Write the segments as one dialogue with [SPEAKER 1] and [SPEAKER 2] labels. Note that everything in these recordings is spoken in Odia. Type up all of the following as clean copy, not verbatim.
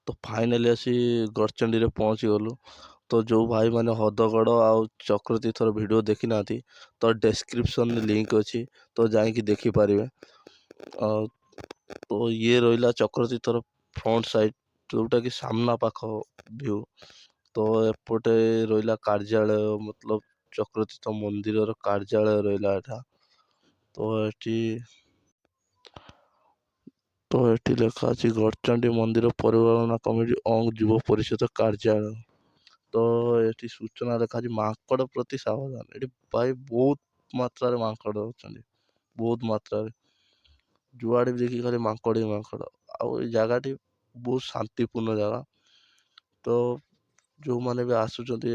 [SPEAKER 1] ତ ଫାଇନାଲି ଆସି ଗଡ଼ଚଣ୍ଡୀରେ ପହଞ୍ଚିଗଲୁ। ତ ଯେଉଁ ଭାଇମାନେ ହଦଗଡ଼ ଆଉ ଚକ୍ରତୀର୍ଥର ଭିଡ଼ିଓ ଦେଖିନାହାନ୍ତି ତ ଡେସ୍କ୍ରିପସନ୍ରେ ଲିଙ୍କ୍ ଅଛି, ତ ଯାଇକି ଦେଖିପାରିବେ। ଆଉ ତ ଇଏ ରହିଲା ଚକ୍ରତୀର୍ଥର ଫ୍ରଣ୍ଟ ସାଇଡ଼୍, ଯେଉଁଟାକି ସାମ୍ନା ପାଖ ଭ୍ୟୁ। ତ ଏପଟେ ରହିଲା କାର୍ଯ୍ୟାଳୟ, ମତଲବ ଚକ୍ରତୀର୍ଥ ମନ୍ଦିରର କାର୍ଯ୍ୟାଳୟ ରହିଲା ଏଟା। ତ ଏଠି ଲେଖା ଅଛି ଗଡ଼ଚଣ୍ଡୀ ମନ୍ଦିର ପରିଚାଳନା କମିଟି ଅଂ ଯୁବ ପରିଷଦ କାର୍ଯ୍ୟାଳୟ। ତ ଏଠି ସୂଚନା ଲେଖା ଅଛି ମାଙ୍କଡ଼ ପ୍ରତି ସାବଧାନ। ଏଠି ଭାଇ ବହୁତ ମାତ୍ରାରେ ମାଙ୍କଡ଼ ଅଛନ୍ତି, ବହୁତ ମାତ୍ରାରେ। ଯୁଆଡ଼େ ବି ଦେଖି ଖାଲି ମାଙ୍କଡ଼ ହିଁ ମାଙ୍କଡ଼। ଆଉ ଏଇ ଜାଗାଟି ବହୁତ ଶାନ୍ତିପୂର୍ଣ୍ଣ ଜାଗା। ତ ଯେଉଁମାନେ ବି ଆସୁଛନ୍ତି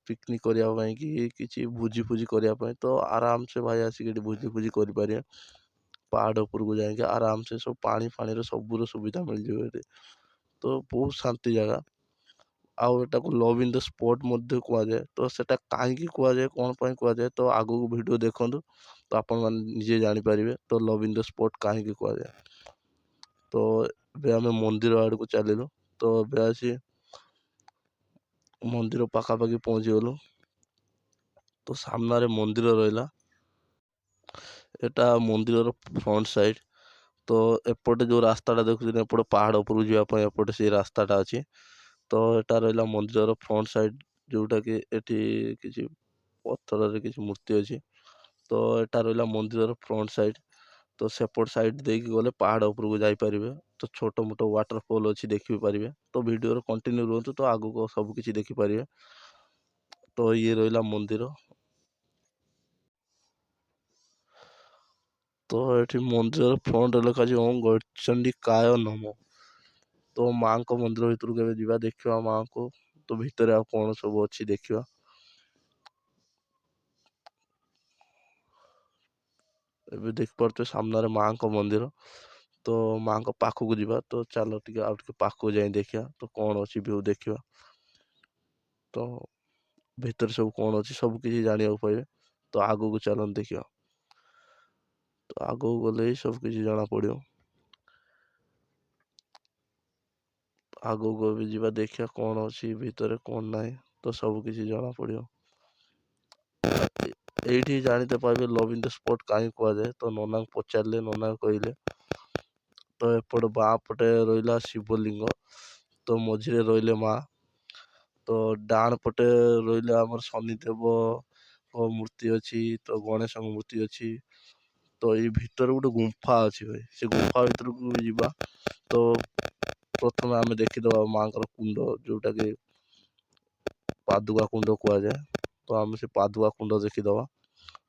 [SPEAKER 1] ପିକନିକ୍ କରିବା ପାଇଁ କି କିଛି ଭୋଜି ଫୋଜି କରିବା ପାଇଁ, ତ ଆରାମସେ ଭାଇ ଆସିକି ଏଠି ଭୋଜି ଫୋଜି କରିପାରିବେ। ପାହାଡ଼ ଉପରକୁ ଯାଇକି ଆରାମସେ ସବୁ ପାଣି ଫାଣିର ସବୁର ସୁବିଧା ମିଳିଯିବ ଏଠି। ତ ବହୁତ ଶାନ୍ତି ଜାଗା। ଆଉ ଏଟାକୁ ଲଭ୍ ଇନ୍ ଦ ସ୍ପଟ୍ ମଧ୍ୟ କୁହାଯାଏ। ତ ସେଟା କାହିଁକି କୁହାଯାଏ, କ'ଣ ପାଇଁ କୁହାଯାଏ, ତ ଆଗକୁ ଭିଡ଼ିଓ ଦେଖନ୍ତୁ ତ ଆପଣମାନେ ନିଜେ ଜାଣିପାରିବେ ତ ଲଭ୍ ଇନ୍ ଦ ସ୍ପଟ୍ କାହିଁକି କୁହାଯାଏ। ତ ଏବେ ଆମେ ମନ୍ଦିର ଆଡ଼କୁ ଚାଲିଲୁ। ତ ଏବେ ଆସି ମନ୍ଦିର ପାଖାପାଖି ପହଞ୍ଚିଗଲୁ। ତ ସାମ୍ନାରେ ମନ୍ଦିର ରହିଲା। ଏଟା ମନ୍ଦିରର ଫ୍ରଣ୍ଟ ସାଇଡ଼୍। ତ ଏପଟେ ଯେଉଁ ରାସ୍ତାଟା ଦେଖୁଛନ୍ତି, ଏପଟେ ପାହାଡ଼ ଉପରକୁ ଯିବା ପାଇଁ ଏପଟେ ସେଇ ରାସ୍ତାଟା ଅଛି। ତ ଏଟା ରହିଲା ମନ୍ଦିରର ଫ୍ରଣ୍ଟ ସାଇଡ଼୍, ଯେଉଁଟାକି ଏଠି କିଛି ପଥରରେ କିଛି ମୂର୍ତ୍ତି ଅଛି। ତ ଏଟା ରହିଲା ମନ୍ଦିରର ଫ୍ରଣ୍ଟ ସାଇଡ଼୍। ତ ସେପଟ ସାଇଡ଼୍ ଦେଇକି ଗଲେ ପାହାଡ଼ ଉପରକୁ ଯାଇପାରିବେ। ତ ଛୋଟ ମୋଟ ୱାଟରଫଲ୍ ଅଛି, ଦେଖି ପାରିବେ। ତ ଭିଡ଼ିଓର କଣ୍ଟିନ୍ୟୁ ରୁହନ୍ତୁ, ତ ଆଗକୁ ସବୁ କିଛି ଦେଖିପାରିବେ। ତ ଇଏ ରହିଲା ମନ୍ଦିର। ତ ଏଠି ମନ୍ଦିରର ଫ୍ରଣ୍ଟରେ ଲେଖା ଅଛି ଓଁ ଗଡ଼ଚଣ୍ଡୀକାୟ ନମଃ। ତ ମାଆଙ୍କ ମନ୍ଦିର ଭିତରକୁ ଏବେ ଯିବା, ଦେଖିବା ମାଆଙ୍କୁ। ତ ଭିତରେ ଆଉ କ'ଣ ସବୁ ଅଛି ଦେଖିବା। ଏବେ ଦେଖିପାରୁଥିବେ ସାମ୍ନାରେ ମାଆଙ୍କ ମନ୍ଦିର। ତ ମାଆଙ୍କ ପାଖକୁ ଯିବା। ତ ଚାଲ ଟିକେ ଆଉ ଟିକେ ପାଖକୁ ଯାଇ ଦେଖିବା ତ କ'ଣ ଅଛି ଭିଉ ଦେଖିବା। ତ ଭିତରେ ସବୁ କ'ଣ ଅଛି ସବୁ କିଛି ଜାଣିବାକୁ ପାଇବେ। ତ ଆଗକୁ ଚାଲନ୍ତୁ ଦେଖିବା। ତ ଆଗକୁ ଗଲେ ହିଁ ସବୁ କିଛି ଜଣା ପଡ଼ିବ। ଆଗକୁ ବି ଯିବା, ଦେଖିବା କ'ଣ ଅଛି ଭିତରେ କ'ଣ ନାହିଁ, ତ ସବୁ କିଛି ଜଣା ପଡ଼ିବ। ଏଇଠି ଜାଣିତେ ପାଇବେ ଲଭ୍ ଇନ୍ ଦ ସ୍ପଟ୍ କାହିଁକି କୁହାଯାଏ। ତ ନନାଙ୍କୁ ପଚାରିଲେ, ନନା କହିଲେ। ତ ଏପଟ ବାଁ ପଟେ ରହିଲା ଶିବଲିଙ୍ଗ, ତ ମଝିରେ ରହିଲେ ମା। ତ ଡାହାଣ ପଟେ ରହିଲେ ଆମର ଶନିଦେବ ମୂର୍ତ୍ତି ଅଛି, ତ ଗଣେଶଙ୍କ ମୂର୍ତ୍ତି ଅଛି। ତ ଏଇ ଭିତରେ ଗୋଟେ ଗୁମ୍ଫା ଅଛି ଭାଇ, ସେ ଗୁମ୍ଫା ଭିତରକୁ ବି ଯିବା। ତ ପ୍ରଥମେ ଆମେ ଦେଖିଦେବା ମାଆଙ୍କର କୁଣ୍ଡ, ଯେଉଁଟାକି ପାଦୁକା କୁଣ୍ଡ କୁହାଯାଏ। ତ ଆମେ ସେ ପାଦୁକା କୁଣ୍ଡ ଦେଖିଦେବା।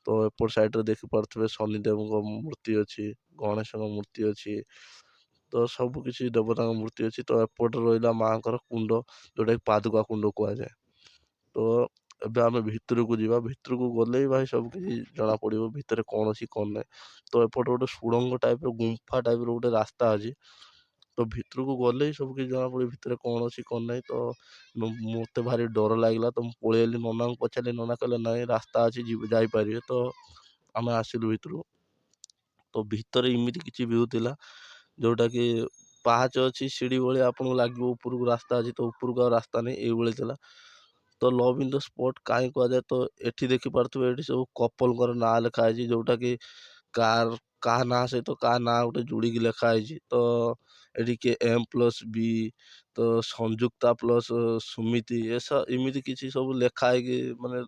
[SPEAKER 1] ତ ଏପଟ ସାଇଡ଼୍ରେ ଦେଖିପାରୁଥିବେ ଶନିଦେବଙ୍କ ମୂର୍ତ୍ତି ଅଛି, ଗଣେଶଙ୍କ ମୂର୍ତ୍ତି ଅଛି। ତ ସବୁ କିଛି ଦେବତାଙ୍କ ମୂର୍ତ୍ତି ଅଛି। ତ ଏପଟେ ରହିଲା ମାଆଙ୍କର କୁଣ୍ଡ, ଯେଉଁଟାକି ପାଦୁକା କୁଣ୍ଡ କୁହାଯାଏ। ତ ଏବେ ଆମେ ଭିତରକୁ ଯିବା। ଭିତରକୁ ଗଲେ ହିଁ ଭାଇ ସବୁ କିଛି ଜଣାପଡ଼ିବ ଭିତରେ କ'ଣ ଅଛି କ'ଣ ନାହିଁ। ତ ଏପଟେ ଗୋଟେ ସୁଡ଼ଙ୍ଗ ଟାଇପ୍ର, ଗୁମ୍ଫା ଟାଇପ୍ର ଗୋଟେ ରାସ୍ତା ଅଛି। ତ ଭିତରକୁ ଗଲେ ହିଁ ସବୁ କିଛି ଜଣାପଡ଼ିବ ଭିତରେ କ'ଣ ଅଛି କ'ଣ ନାହିଁ। ତ ମୋତେ ଭାରି ଡର ଲାଗିଲା, ତ ମୁଁ ପଳେଇ ଆଇଲି। ନନାଙ୍କୁ ପଚାରିଲି, ନନା କହିଲେ ନାଇଁ ରାସ୍ତା ଅଛି, ଯାଇପାରିବେ। ତ ଆମେ ଆସିଲୁ ଭିତରକୁ। ତ ଭିତରେ ଏମିତି କିଛି ଭିଉ ଥିଲା, ଯେଉଁଟାକି ପାହାଚ ଅଛି, ସିଡ଼ି ଭଳିଆ ଆପଣଙ୍କୁ ଲାଗିବ ଉପରକୁ ରାସ୍ତା ଅଛି, ତ ଉପରକୁ ଆଉ ରାସ୍ତା ନାହିଁ, ଏଇଭଳି ଥିଲା। ତ ଲଭ୍ ଇନ୍ ଦ ସ୍ପଟ୍ କାହିଁ କୁହାଯାଏ, ତ ଏଠି ଦେଖିପାରୁଥିବେ ଏଠି ସବୁ କପଲଙ୍କର ନାଁ ଲେଖା ହେଇଛି, ଯେଉଁଟାକି କାହା ନାଁ ସହିତ କାହା ନାଁ ଗୋଟେ ଯୋଡ଼ିକି ଲେଖା ହେଇଛି। ତ ଏଠି କିଏ M+B, ତ ସଂଯୁକ୍ତା ପ୍ଲସ୍ ସୁମିତି ଏମିତି କିଛି ସବୁ ଲେଖା ହେଇକି ମାନେ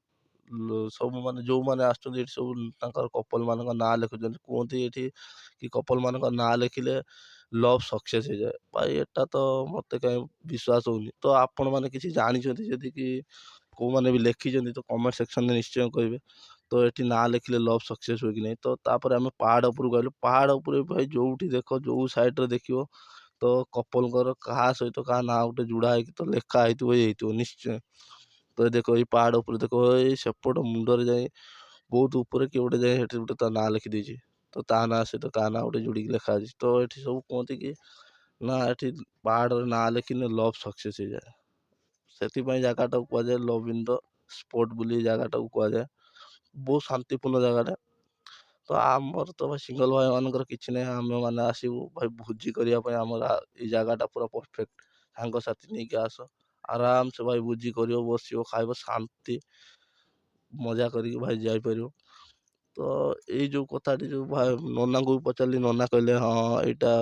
[SPEAKER 1] ସବୁ ମାନେ ଯେଉଁମାନେ ଆସୁଛନ୍ତି ଏଠି ସବୁ ତାଙ୍କର କପଲ୍ ମାନଙ୍କ ନାଁ ଲେଖୁଛନ୍ତି। କୁହନ୍ତି ଏଠି କି କପଲ୍ ମାନଙ୍କ ନାଁ ଲେଖିଲେ ଲଭ୍ ସକ୍ସେସ୍ ହେଇଯାଏ। ଭାଇ ଏଟା ତ ମୋତେ କାହିଁ ବିଶ୍ୱାସ ହଉନି। ତ ଆପଣମାନେ କିଛି ଜାଣିଛନ୍ତି ଯଦି କି କେଉଁମାନେ ବି ଲେଖିଛନ୍ତି ତ କମେଣ୍ଟ ସେକ୍ସନରେ ନିଶ୍ଚୟ କହିବେ। ତ ଏଠି ନାଁ ଲେଖିଲେ ଲଭ୍ ସକ୍ସେସ୍ ହୁଏ କି ନାହିଁ। ତ ତାପରେ ଆମେ ପାହାଡ଼ ଉପରକୁ ଗଲୁ। ପାହାଡ଼ ଉପରେ ଭାଇ ଯେଉଁଠି ଦେଖ ଯେଉଁ ସାଇଡ଼୍ରେ ଦେଖିବ ତ କପଲଙ୍କର କାହା ସହିତ କାହା ନାଁ ଗୋଟେ ଯୋଡ଼ା ହେଇକି ତ ଲେଖା ହେଇଥିବ ହେଇଥିବ ନିଶ୍ଚୟ। ତ ଦେଖ ଏଇ ପାହାଡ଼ ଉପରେ ଦେଖ ଏଇ ସେପଟ ମୁଣ୍ଡରେ ଯାଇ ବହୁତ ଉପରେ କିଏ ଗୋଟେ ଯାଇ ସେଠି ଗୋଟେ ତା ନାଁ ଲେଖିଦେଇଛି। ତ ତା ନାଁ ସହିତ କାହା ନାଁ ଗୋଟେ ଯୋଡ଼ିକି ଲେଖା ହେଇଛି। ତ ଏଠି ସବୁ କୁହନ୍ତି କି ନା ଏଠି ପାହାଡ଼ରେ ନାଁ ଲେଖିଲେ ଲଭ୍ ସକ୍ସେସ୍ ହେଇଯାଏ। ସେଥିପାଇଁ ଜାଗାଟାକୁ କୁହାଯାଏ ଲଭ୍ ଇନ୍ ଦ ସ୍ପଟ୍ ବୋଲି ଜାଗାଟାକୁ କୁହାଯାଏ। ବହୁତ ଶାନ୍ତିପୂର୍ଣ୍ଣ ଜାଗାଟା। ତ ଆମର ତ ଭାଇ ସିଙ୍ଗଲ ଭାଇମାନଙ୍କର କିଛି ନାହିଁ। ଆମେମାନେ ଆସିବୁ ଭାଇ ଭୋଜି କରିବା ପାଇଁ ଆମର ଏଇ ଜାଗାଟା ପୁରା ପରଫେକ୍ଟ। ସାଙ୍ଗସାଥି ନେଇକି ଆସ ଆରାମସେ ଭାଇ ଭୋଜି କରିବ, ବସିବ, ଖାଇବ, ଶାନ୍ତି ମଜା କରିକି ଭାଇ ଯାଇପାରିବ। ତ ଏଇ ଯେଉଁ କଥାଟି ଯେଉଁ ଭାଇ ନନାଙ୍କୁ ବି ପଚାରିଲି, ନନା କହିଲେ ହଁ ଏଇଟା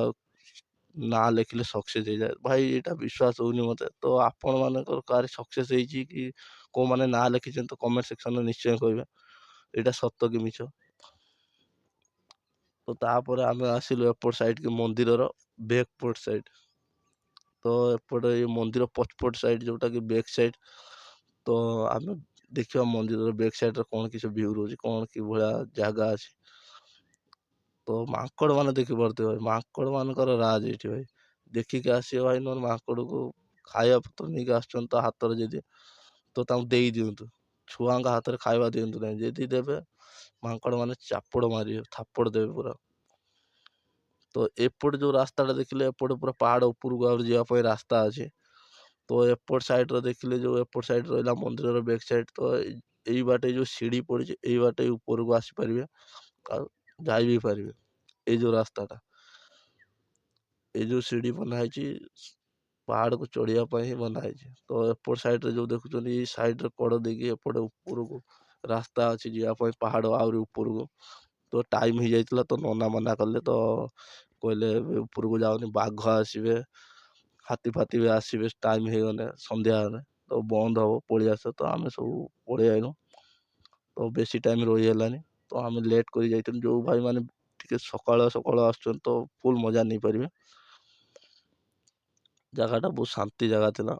[SPEAKER 1] ନାଁ ଲେଖିଲେ ସକ୍ସେସ୍ ହେଇଯାଏ। ଭାଇ ଏଇଟା ବିଶ୍ୱାସ ହଉନି ମୋତେ। ତ ଆପଣମାନଙ୍କର କାହାର ସକ୍ସେସ୍ ହେଇଛି କି କେଉଁମାନେ ନାଁ ଲେଖିଛନ୍ତି ତ କମେଣ୍ଟ ସେକ୍ସନରେ ନିଶ୍ଚୟ କହିବେ ଏଇଟା ସତ କି ମିଛ। ତ ତାପରେ ଆମେ ଆସିଲୁ ଏପଟ ସାଇଡ୍ କି ମନ୍ଦିରର ବ୍ୟାକ୍ ପଟ ସାଇଡ୍। ତ ଏପଟେ ଏଇ ମନ୍ଦିର ପଛପଟ ସାଇଡ୍ ଯୋଉଟା କି ବ୍ୟାକ୍ ସାଇଡ୍। ତ ଆମେ ଦେଖିବା ମନ୍ଦିରର ବ୍ୟାକ୍ ସାଇଡ୍ରେ କ'ଣ କିଛି ଭିଉ ରହୁଛି, କ'ଣ କି ଭଳିଆ ଜାଗା ଅଛି। ତ ମାଙ୍କଡ଼ ମାନେ ଦେଖିପାରୁଥିବେ ଭାଇ, ମାଙ୍କଡ଼ ମାନଙ୍କର ରାଜ ଏଇଠି ଭାଇ। ଦେଖିକି ଆସିବ ଭାଇ, ନହେଲେ ମାଙ୍କଡ଼କୁ ଖାଇବା ପତ୍ର ନେଇକି ଆସୁଛନ୍ତି ତ ହାତରେ ଯଦି ତ ତାଙ୍କୁ ଦେଇ ଦିଅନ୍ତୁ। ଛୁଆଙ୍କ ହାତରେ ଖାଇବା ଦିଅନ୍ତୁ ନାହିଁ। ଯଦି ଦେବେ ମାଙ୍କଡ଼ ମାନେ ଚାପଡ଼ ମାରିବେ, ଥାପଡ଼ ଦେବେ ପୁରା। ତ ଏପଟେ ଯୋଉ ରାସ୍ତାଟା ଦେଖିଲେ ଏପଟେ ପୁରା ପାହାଡ଼ ଉପରକୁ ଆହୁରି ଯିବା ପାଇଁ ରାସ୍ତା ଅଛି। ତ ଏପଟ ସାଇଡ୍ରେ ଦେଖିଲେ ଯୋଉ ଏପଟ ସାଇଡ୍ ରହିଲା ମନ୍ଦିରର ବ୍ୟାକ୍ ସାଇଡ୍। ତ ଏଇ ବାଟେ ଯୋଉ ସିঁଢ଼ି ପଡ଼ିଛି ଏଇ ବାଟେ ଉପରକୁ ଆସିପାରିବେ ଆଉ ଯାଇ ବି ପାରିବେ। ଏଇ ଯୋଉ ରାସ୍ତାଟା, ଏଇ ଯୋଉ ସିঁଢ଼ି ବନା ହେଇଛି ପାହାଡ଼କୁ ଚଢ଼ିବା ପାଇଁ ହିଁ ବନା ହେଇଛି। ତ ଏପଟ ସାଇଡ୍ରେ ଯୋଉ ଦେଖୁଛନ୍ତି ଏଇ ସାଇଡ୍ରେ କଡ଼ ଦେଇକି ଏପଟେ ଉପରକୁ ରାସ୍ତା ଅଛି ଯିବା ପାଇଁ ପାହାଡ଼ ଆହୁରି ଉପରକୁ। ତ ଟାଇମ୍ ହେଇଯାଇଥିଲା ତ ନନା ମନା କଲେ। ତ କହିଲେ ଏବେ ଉପରକୁ ଯାଉନି, ବାଘ ଆସିବେ, ହାତୀ ଫାତୀ ବି ଆସିବେ ଟାଇମ୍ ହେଇଗଲେ ସନ୍ଧ୍ୟା ହେଲେ ତ ବନ୍ଦ ହବ, ପଳେଇ ଆସ। ତ ଆମେ ସବୁ ପଳେଇ ଆଇଲୁ। ତ ବେଶୀ ଟାଇମ୍ ରହି ହେଲାନି। ତ ଆମେ ଲେଟ୍ କରି ଯାଇଥିଲୁ। ଯୋଉ ଭାଇମାନେ ଟିକେ ସକାଳୁଆ ସକାଳୁଆ ଆସୁଛନ୍ତି ତ ଫୁଲ୍ ମଜା ନେଇପାରିବେ। ଜାଗାଟା ବହୁତ ଶାନ୍ତି ଜାଗା ଥିଲା।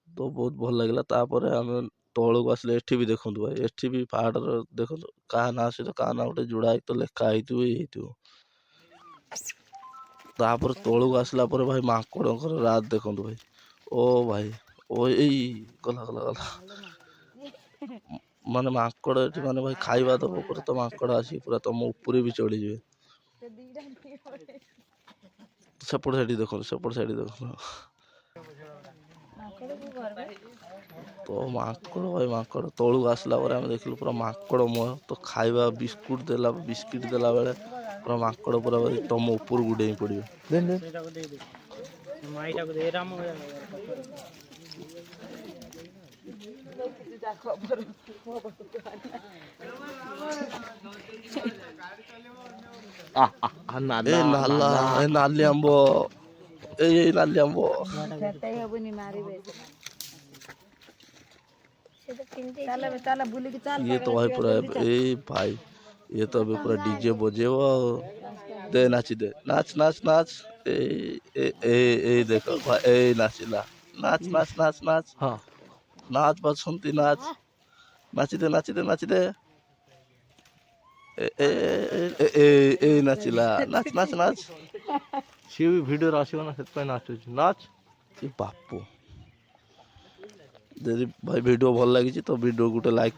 [SPEAKER 1] ତ ବହୁତ ଭଲ ଲାଗିଲା। ତାପରେ ଆମେ ତଳକୁ ଆସିଲେ ଏଠି ବି ଦେଖନ୍ତୁ ଭାଇ, ଏଠି ବି ପାହାଡ଼ର ଦେଖନ୍ତୁ କାହା ନାଁ ସହିତ କାହା ନାଁ ଗୋଟେ ଯୋଡ଼ା ହେଇକି ତ ଲେଖା ହେଇଥିବ ହିଁ ହେଇଥିବ। ତାପରେ ତଳକୁ ଆସିଲା ପରେ ଭାଇ ମାଙ୍କଡ଼ଙ୍କର ରାଜ ଦେଖନ୍ତୁ ଭାଇ। ଓ ଭାଇ ଓ ଏଇ ଗଲା ଗଲା ଗଲା ମାନେ ମାଙ୍କଡ଼ ଏଠି ମାନେ ଭାଇ ଖାଇବା ଦବ ଉପରେ ତ ମାଙ୍କଡ଼ ଆସିକି ପୁରା ତମ ଉପରେ ବି ଚଢ଼ିଯିବେ। ସେପଟ ସାଇଡ୍ ଦେଖନ୍ତୁ, ସେପଟ ସାଇଡ୍ ଦେଖନ୍ତୁ। ତ ମାଙ୍କଡ଼ ଭାଇ ମାଙ୍କଡ଼ ତଳକୁ ଆସିଲା ପରେ ଆମେ ଦେଖିଲୁ ପୁରା ମାଙ୍କଡ଼ମୟ। ତ ଖାଇବା ବିସ୍କିଟ୍ ଦେଲା ବେଳେ ପୁରା ମାଙ୍କଡ଼ ପୁରା ତମ ଉପରକୁ ଡେଇଁ ପଡ଼ିବେ। ଏ ନାଲା ଏ ନାଲି ଆମ୍ବ, ଏଇ ନାଲି ଆମ୍ବ। ଇଏ ତ ଭାଇ ପୁରା ଏଇ ଭାଇ ଇଏ ତ ଏବେ ପୁରା ଡିଜେ ବଜେଇବ ଆଉ। ଦେ ନାଚି ଦେ, ନାଚ ନାଚ ନାଚ। ଏଇ ଦେଖ ଭାଇ ଏଇ ନାଚିଲା। ନାଚ ନାଚ ନାଚ ନାଚ, ନାଚ ବାଛନ୍ତି ନାଚ, ନାଚିଦେ ନାଚିଦେ ନାଚିଦେ। ଏଇ ନାଚିଲା, ନାଚ ନାଚ ନାଚ। ସିଏ ବି ଭିଡ଼ିଓରେ ଆସିବ ନା, ସେଥିପାଇଁ ନାଚୁଛି, ନାଚ। ବାପୁ ଯଦି ଭାଇ ଭିଡ଼ିଓ ଭଲ ଲାଗିଛି ତ ଭିଡ଼ିଓ ଗୋଟେ ଲାଇକ୍